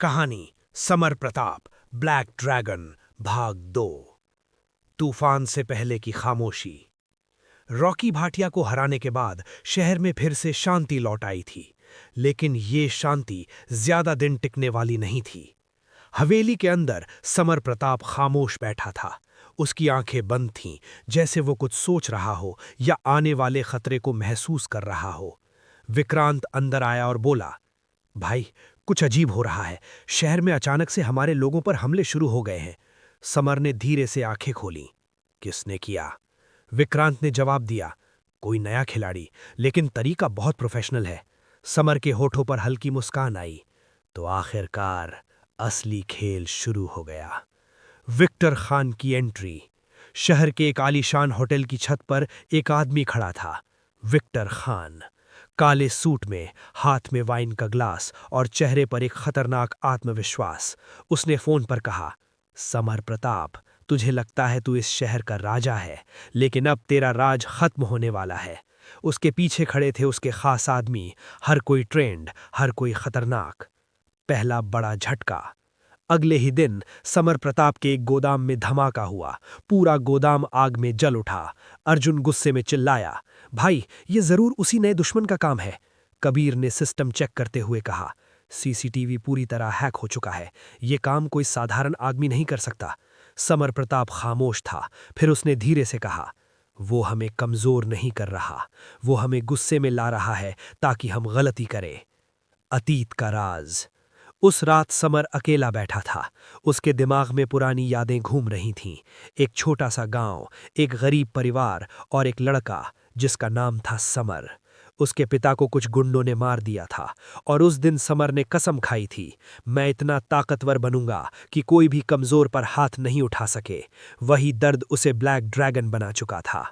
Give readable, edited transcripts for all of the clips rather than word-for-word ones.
कहानी summer Pratap black dragon भाग 2। तूफान से पहले की खामोशी। रॉकी भाटिया को हराने के बाद शहर में फिर से शांति लौट आई थी, लेकिन ये शांति ज्यादा दिन टिकने वाली नहीं थी। हवेली के अंदर समर प्रताप खामोश बैठा था। उसकी आंखें बंद थीं, जैसे वो कुछ सोच रहा हो या आने वाले खतरे को महसूस कर रहा हो। विक्रांत अंदर आया और बोला, भाई कुछ अजीब हो रहा है। शहर में अचानक से हमारे लोगों पर हमले शुरू हो गए हैं। समर ने धीरे से आंखें खोली। किसने किया? विक्रांत ने जवाब दिया, कोई नया खिलाड़ी, लेकिन तरीका बहुत प्रोफेशनल है। समर के होठों पर हल्की मुस्कान आई। तो आखिरकार असली खेल शुरू हो गया। विक्टर खान की एंट्री। शहर के एक आलीशान होटल की छत पर एक आदमी खड़ा था। विक्टर खान, काले सूट में, हाथ में वाइन का ग्लास और चेहरे पर एक खतरनाक आत्मविश्वास। उसने फोन पर कहा, समर प्रताप, तुझे लगता है तू इस शहर का राजा है, लेकिन अब तेरा राज खत्म होने वाला है। उसके पीछे खड़े थे उसके खास आदमी, हर कोई ट्रेंड, हर कोई खतरनाक। पहला बड़ा झटका। अगले ही दिन समर प्रताप के एक गोदाम में धमाका हुआ। पूरा गोदाम आग में जल उठा। अर्जुन गुस्से में चिल्लाया, भाई ये जरूर उसी नए दुश्मन का काम है। कबीर ने सिस्टम चेक करते हुए कहा, सीसीटीवी पूरी तरह हैक हो चुका है। ये काम कोई साधारण आदमी नहीं कर सकता। समर प्रताप खामोश था। फिर उसने धीरे से कहा, वो हमें कमजोर नहीं कर रहा, वो हमें गुस्से में ला रहा है ताकि हम गलती करें। अतीत का राज। उस रात समर अकेला बैठा था। उसके दिमाग में पुरानी यादें घूम रही थीं। एक छोटा सा गांव, एक गरीब परिवार और एक लड़का जिसका नाम था समर। उसके पिता को कुछ गुंडों ने मार दिया था और उस दिन समर ने कसम खाई थी, मैं इतना ताकतवर बनूंगा कि कोई भी कमजोर पर हाथ नहीं उठा सके। वही दर्द उसे ब्लैक ड्रैगन बना चुका था।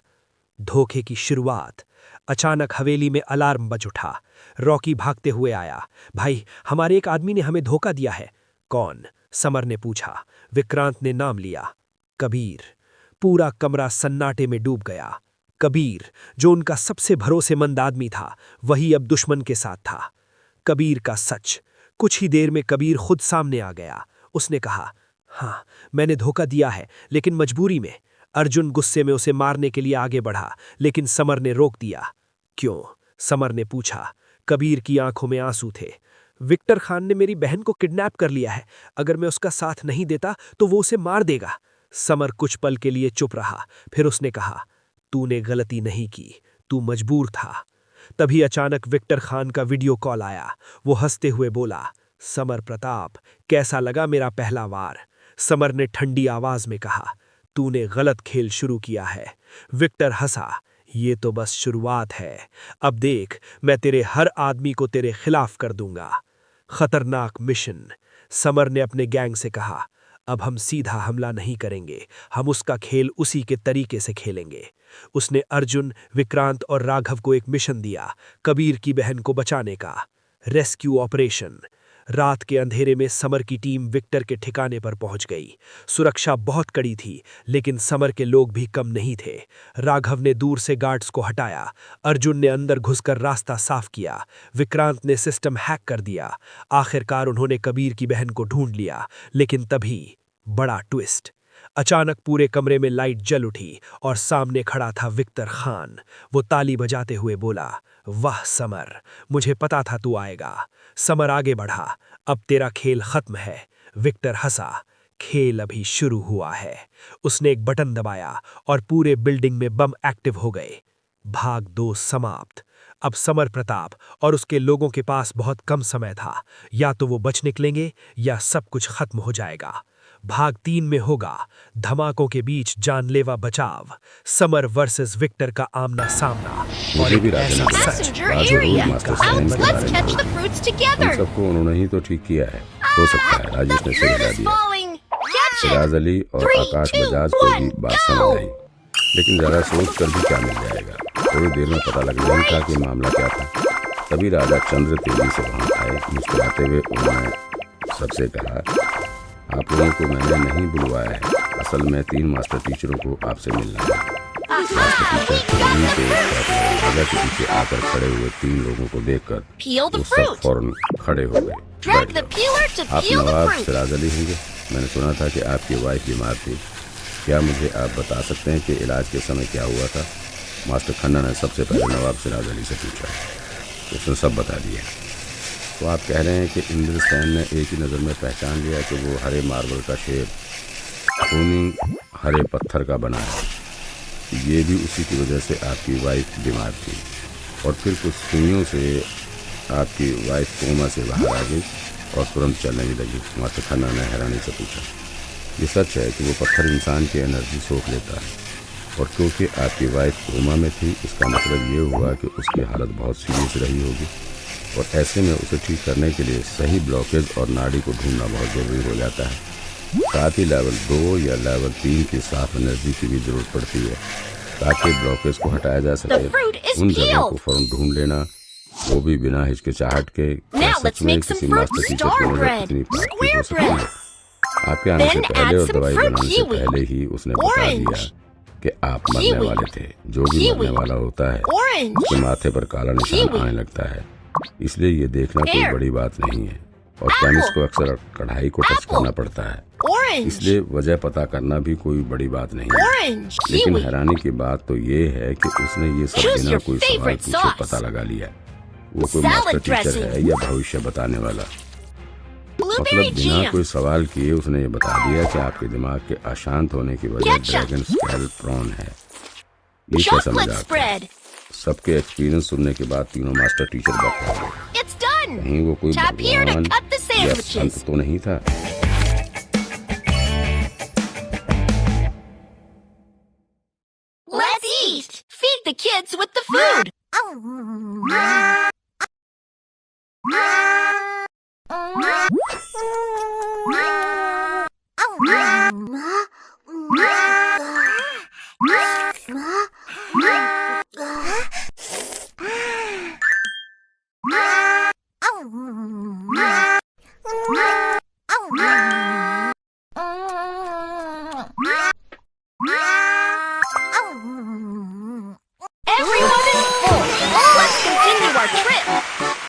धोखे की शुरुआत। अचानक हवेली में अलार्म बज उठा। रॉकी भागते हुए आया, भाई हमारे एक आदमी ने हमें धोखा दिया है। कौन? समर ने पूछा। विक्रांत ने नाम लिया, कबीर। पूरा कमरा सन्नाटे में डूब गया। कबीर, जो उनका सबसे भरोसेमंद आदमी था, वही अब दुश्मन के साथ था। कबीर का सच। कुछ ही देर में कबीर खुद सामने आ गया। उसने कहा, हाँ मैंने धोखा दिया है, लेकिन मजबूरी में। अर्जुन गुस्से में उसे मारने के लिए आगे बढ़ा, लेकिन समर ने रोक दिया। क्यों? समर ने पूछा। कबीर की आंखों में आंसू थे। विक्टर खान ने मेरी बहन को किडनैप कर लिया है। अगर मैं उसका साथ नहीं देता तो वो उसे मार देगा। समर कुछ पल के लिए चुप रहा। फिर उसने कहा, तूने गलती नहीं की, तू मजबूर था। तभी अचानक विक्टर खान का वीडियो कॉल आया। वो हंसते हुए बोला, समर प्रताप, कैसा लगा मेरा पहला वार? समर ने ठंडी आवाज में कहा, तूने गलत खेल शुरू किया है। विक्टर हंसा, ये तो बस शुरुआत है। अब देख, मैं तेरे हर आदमी को तेरे खिलाफ कर दूंगा। खतरनाक मिशन। समर ने अपने गैंग से कहा, अब हम सीधा हमला नहीं करेंगे, हम उसका खेल उसी के तरीके से खेलेंगे। उसने अर्जुन, विक्रांत और राघव को एक मिशन दिया, कबीर की बहन को बचाने का। Rescue operation. रात के अंधेरे में समर की टीम विक्टर के ठिकाने पर पहुंच गई। सुरक्षा बहुत कड़ी थी, लेकिन समर के लोग भी कम नहीं थे। राघव ने दूर से गार्ड्स को हटाया। अर्जुन ने अंदर घुसकर रास्ता साफ किया। विक्रांत ने सिस्टम हैक कर दिया। आखिरकार उन्होंने कबीर की बहन को ढूंढ लिया, लेकिन तभी बड़ा ट्विस्ट। अचानक पूरे कमरे में लाइट जल उठी और सामने खड़ा था विक्टर खान। वो ताली बजाते हुए बोला, वाह समर, मुझे पता था तू आएगा। समर आगे बढ़ा, अब तेरा खेल खत्म है। विक्टर हंसा, खेल अभी शुरू हुआ है। उसने एक बटन दबाया और पूरे बिल्डिंग में बम एक्टिव हो गए। भाग 2 समाप्त। अब समर प्रताप और उसके लोगों के पास बहुत कम समय था। या तो वो बच निकलेंगे या सब कुछ खत्म हो जाएगा। भाग 3 में होगा धमाकों के बीच जानलेवा बचाव, समर वर्सेस विक्टर का आमना सामना। मुझे भी राजा ने सबको उन्होंने ही तो ठीक किया है। हो सकता है राजेश ने सही बता दिया। सिराज अली और आकाश बजाज को भी बात समझ आई, लेकिन जरा सोच कर भी क्या मिल जाएगा। थोड़ी देर में पता लग जाएगा कि मामला क्या था। तभी राजा चंद्र तेजी से वहां आए। मुस्कुराते हुए उन्होंने सबसे कहा, आप लोगों को मैंने नहीं बुलवाया है, असल में 3 मास्टर टीचरों को आपसे मिलना है। मास्टर टीचर वहीं पे दरवाजा के पीछे आकर खड़े हुए 3 लोगों को देखकर वो सब फौरन खड़े हो गए। आप नवाब सिराज अली होंगे? मैंने सुना था कि आपकी वाइफ बीमार थी। क्या मुझे आप बता सकते हैं कि इलाज के समय क्या हुआ था? मास्टर खन्ना ने सबसे पहले नवाब सिराज अली से पूछा। उसने सब बता दिया। तो आप कह रहे हैं कि इंद्रसेन ने एक ही नज़र में पहचान लिया कि वो हरे मार्बल का शेर खूनी हरे पत्थर का बना है। ये भी उसी की वजह से आपकी वाइफ बीमार थी और फिर कुछ सुइयों से आपकी वाइफ कोमा से बाहर आ गई और तुरंत चलने ही लगी। मास्टर खन्ना ने हैरानी से पूछा। ये सच है कि वो पत्थर इंसान की एनर्जी सोख लेता है और क्योंकि आपकी वाइफ कोमा में थी, इसका मतलब ये हुआ कि उसकी हालत बहुत सीरियस रही होगी और ऐसे में उसे ठीक करने के लिए सही ब्लॉकेज और नाड़ी को ढूंढना बहुत ज़रूरी हो जाता है। साथ ही लेवल 2 या लेवल 3 की साफ एनर्जी की भी जरूरत पड़ती है ताकि ब्लॉकेज को हटाया जा सके। उन जगहों को फौरन ढूंढ लेना, वो भी बिना हिचकिचाहट के। सच में किसी मास्टर टीचर की नजर इतनी पाकी हो सकती है? आपके आने से पहले और दवाई बनाने से पहले ही उसने बता दिया कि आप मरने वाले थे। जो भी मरने वाला होता है उसके माथे पर काला निशान आने लगता है, इसलिए ये देखना कोई बड़ी बात नहीं है और केमिस्ट को अक्सर कढ़ाई को टच करना पड़ता है, इसलिए वजह पता करना भी कोई बड़ी बात नहीं है। लेकिन हैरानी की बात तो ये है कि उसने ये सब बिना कोई सवाल पूछे पता लगा लिया। वो कोई मास्टर टीचर है या भविष्य बताने वाला? मतलब बिना कोई सवाल किए उसने ये बता दिया कि आपके दिमाग के अशांत होने की वजह ड्रैगन स्केल प्रॉन है। ये कैसा मजाक है? सबके एक्सपीरियंस सुनने के बाद तीनों मास्टर टीचर बता गए। कहीं वो कोई भगवान या संत तो नहीं था? Let's eat! Feed the kids with the food!